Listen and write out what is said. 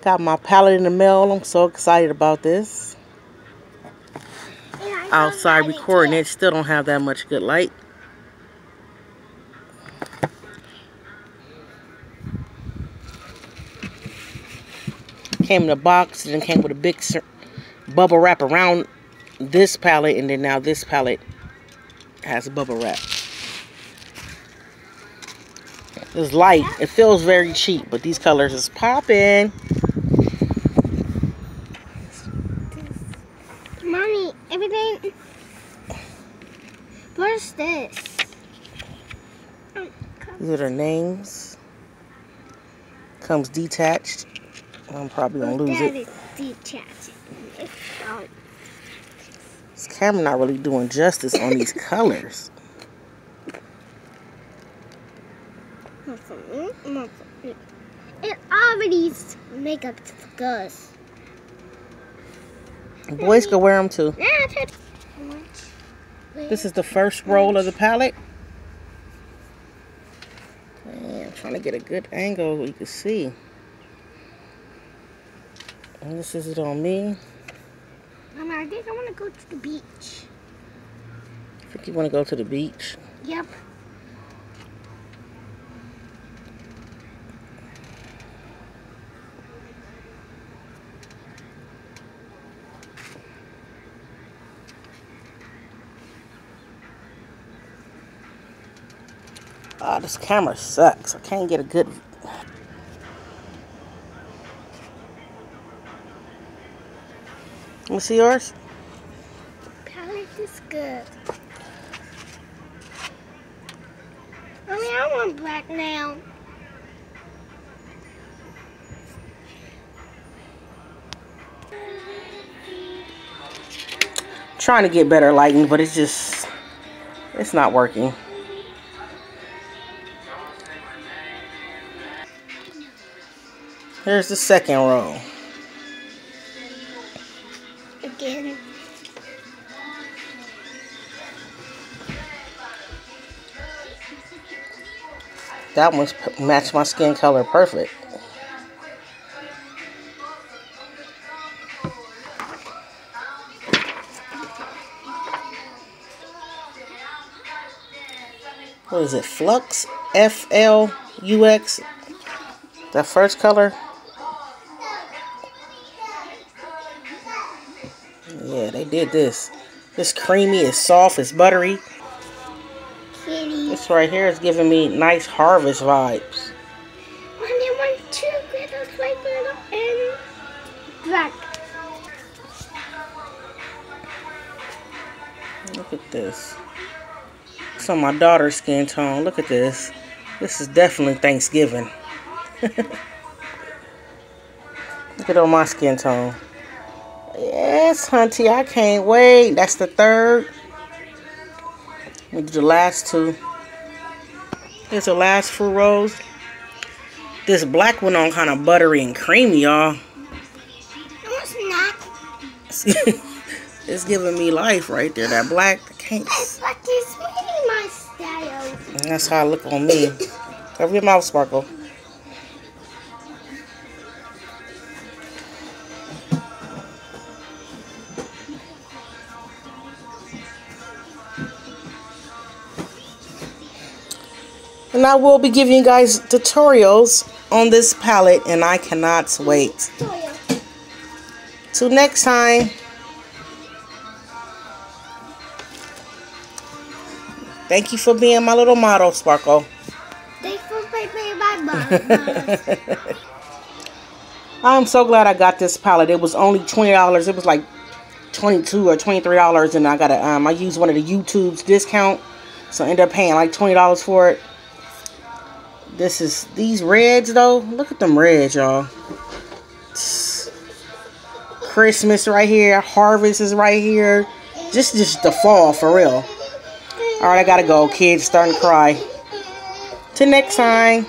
Got my palette in the mail. I'm so excited about this. Outside recording it, still don't have that much good light. Came in a box and then came with a big bubble wrap around this palette, and then now this palette has a bubble wrap. It's light. It feels very cheap, but these colors is popping. Mommy, everything. What's this? These are their names. Comes detached. I'm probably gonna lose it. Detached. This camera not really doing justice on these colors. It already makeup good. Boys can wear them too. This is the first roll of the palette. Man, I'm trying to get a good angle so you can see. And this is it on me. Mama, I think I want to go to the beach. I think you want to go to the beach? Yep. Ah, this camera sucks. I can't get a good... Let me see yours. Palette is good. Mommy, I want black now. Trying to get better lighting, but it's not working. Here's the second row. Again. That one's matched my skin color perfect. What is it? Flux? F-L-U-X? That first color? Yeah, they did this. It's creamy, it's soft, it's buttery. Kitty. This right here is giving me nice harvest vibes. Mommy, I want two glitters, white glitter and black. Look at this. It's on my daughter's skin tone. Look at this. This is definitely Thanksgiving. Look at on my skin tone. Yes, hunty, I can't wait. That's the third. We do the last two. Here's the last 4 rows. This black one on kind of buttery and creamy, y'all. No, it's not. It's giving me life right there. That black, I can't. But it's really my style. And that's how I look on me. Cover your mouth, Sparkle. And I will be giving you guys tutorials on this palette, and I cannot wait. Till next time. Thank you for being my little model, Sparkle. Thanks for playing my mom. I'm so glad I got this palette. It was only $20. It was like $22 or $23, and I got I used one of the YouTube's discount, so I ended up paying like $20 for it. These reds though. Look at them reds, y'all. Christmas right here. Harvest is right here. Just the fall for real. Alright, I gotta go. Kids starting to cry. Till next time.